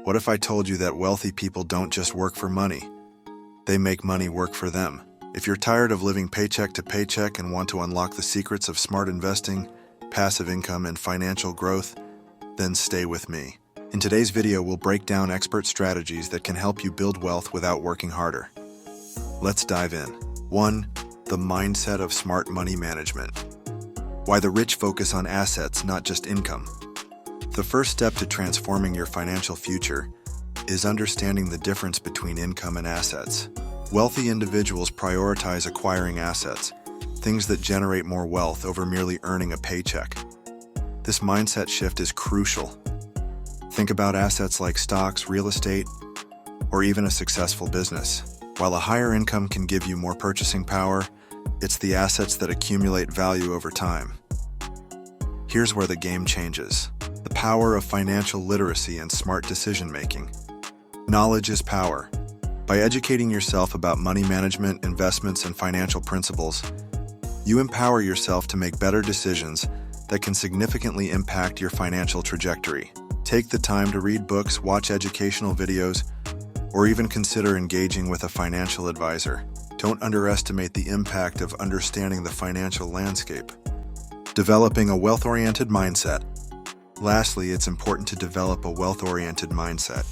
What if I told you that wealthy people don't just work for money? They make money work for them. If you're tired of living paycheck to paycheck and want to unlock the secrets of smart investing, passive income, and financial growth, then stay with me. In today's video, we'll break down expert strategies that can help you build wealth without working harder. Let's dive in. 1. The mindset of smart money management. Why the rich focus on assets, not just income. The first step to transforming your financial future is understanding the difference between income and assets. Wealthy individuals prioritize acquiring assets, things that generate more wealth over merely earning a paycheck. This mindset shift is crucial. Think about assets like stocks, real estate, or even a successful business. While a higher income can give you more purchasing power, it's the assets that accumulate value over time. Here's where the game changes. The power of financial literacy and smart decision-making. Knowledge is power. By educating yourself about money management, investments, and financial principles, you empower yourself to make better decisions that can significantly impact your financial trajectory. Take the time to read books, watch educational videos, or even consider engaging with a financial advisor. Don't underestimate the impact of understanding the financial landscape. Developing a wealth-oriented mindset. Lastly, it's important to develop a wealth-oriented mindset.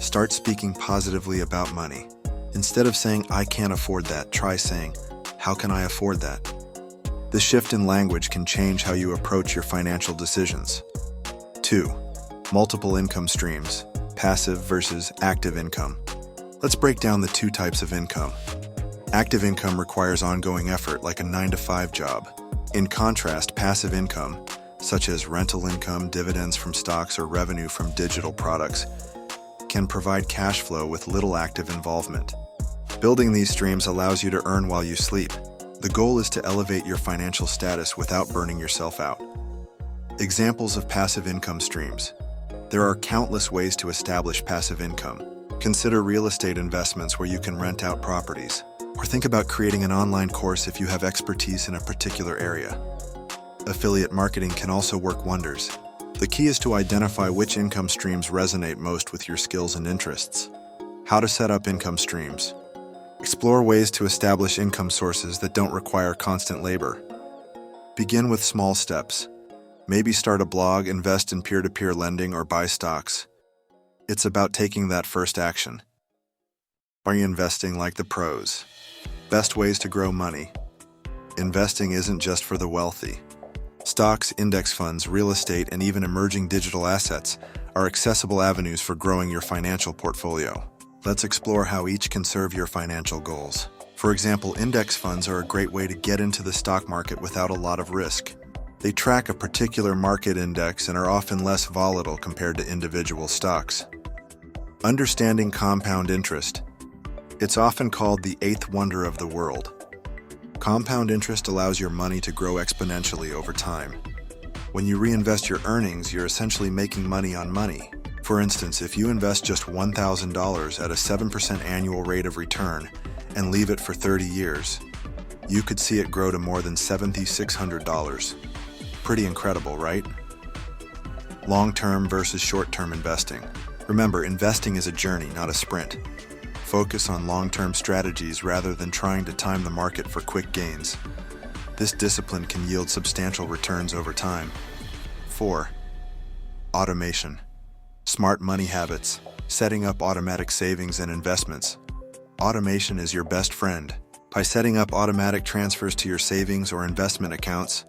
Start speaking positively about money. Instead of saying, "I can't afford that," try saying, "How can I afford that?" This shift in language can change how you approach your financial decisions. 2. Multiple income streams. Passive versus active income. Let's break down the two types of income. Active income requires ongoing effort, like a 9-to-5 job. In contrast, passive income, such as rental income, dividends from stocks, or revenue from digital products, can provide cash flow with little active involvement. Building these streams allows you to earn while you sleep. The goal is to elevate your financial status without burning yourself out. Examples of passive income streams. There are countless ways to establish passive income. Consider real estate investments where you can rent out properties. Or think about creating an online course if you have expertise in a particular area. Affiliate marketing can also work wonders. The key is to identify which income streams resonate most with your skills and interests. How to set up income streams. Explore ways to establish income sources that don't require constant labor. Begin with small steps. Maybe start a blog, invest in peer-to-peer lending, or buy stocks. It's about taking that first action. Are you investing like the pros? Best ways to grow money. Investing isn't just for the wealthy. Stocks, index funds, real estate, and even emerging digital assets are accessible avenues for growing your financial portfolio. Let's explore how each can serve your financial goals. For example, index funds are a great way to get into the stock market without a lot of risk. They track a particular market index and are often less volatile compared to individual stocks. Understanding compound interest. It's often called the eighth wonder of the world. Compound interest allows your money to grow exponentially over time. When you reinvest your earnings, you're essentially making money on money. For instance, if you invest just $1,000 at a 7% annual rate of return and leave it for 30 years, you could see it grow to more than $7,600. Pretty incredible, right? Long-term versus short-term investing. Remember, investing is a journey, not a sprint. Focus on long-term strategies rather than trying to time the market for quick gains. This discipline can yield substantial returns over time. 4. Automation. Smart money habits. Setting up automatic savings and investments. Automation is your best friend. By setting up automatic transfers to your savings or investment accounts,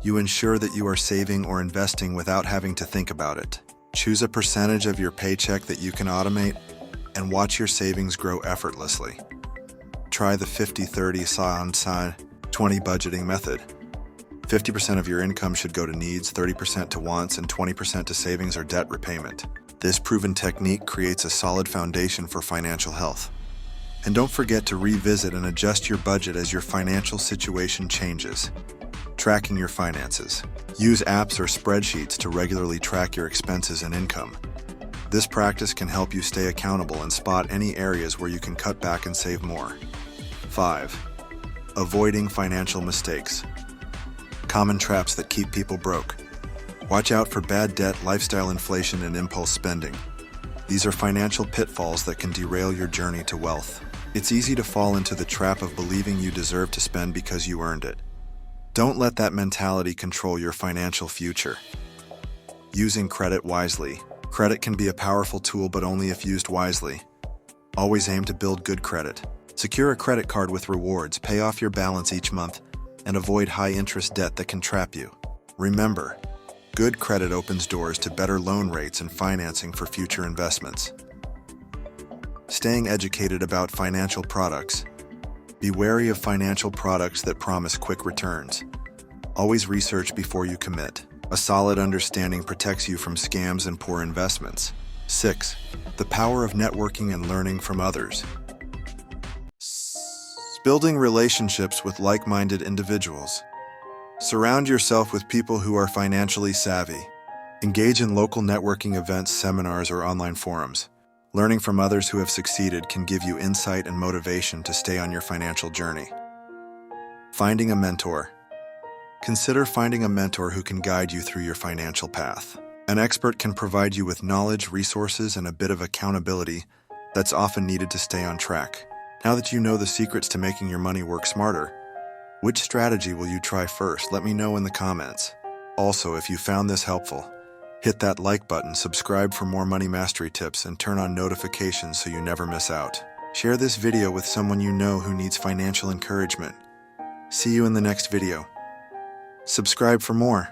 you ensure that you are saving or investing without having to think about it. Choose a percentage of your paycheck that you can automate and watch your savings grow effortlessly. Try the 50-30 San 20 budgeting method. 50% of your income should go to needs, 30% to wants, and 20% to savings or debt repayment. This proven technique creates a solid foundation for financial health. And don't forget to revisit and adjust your budget as your financial situation changes. Tracking your finances. Use apps or spreadsheets to regularly track your expenses and income. This practice can help you stay accountable and spot any areas where you can cut back and save more. 5. Avoiding financial mistakes. Common traps that keep people broke. Watch out for bad debt, lifestyle inflation, and impulse spending. These are financial pitfalls that can derail your journey to wealth. It's easy to fall into the trap of believing you deserve to spend because you earned it. Don't let that mentality control your financial future. Using credit wisely. Credit can be a powerful tool, but only if used wisely. Always aim to build good credit. Secure a credit card with rewards, pay off your balance each month, and avoid high-interest debt that can trap you. Remember, good credit opens doors to better loan rates and financing for future investments. Staying educated about financial products. Be wary of financial products that promise quick returns. Always research before you commit. A solid understanding protects you from scams and poor investments. 6. The power of networking and learning from others. Building relationships with like-minded individuals. Surround yourself with people who are financially savvy. Engage in local networking events, seminars, or online forums. Learning from others who have succeeded can give you insight and motivation to stay on your financial journey. Finding a mentor. Consider finding a mentor who can guide you through your financial path. An expert can provide you with knowledge, resources, and a bit of accountability that's often needed to stay on track. Now that you know the secrets to making your money work smarter, which strategy will you try first? Let me know in the comments. Also, if you found this helpful, hit that like button, subscribe for more money mastery tips, and turn on notifications so you never miss out. Share this video with someone you know who needs financial encouragement. See you in the next video. Subscribe for more.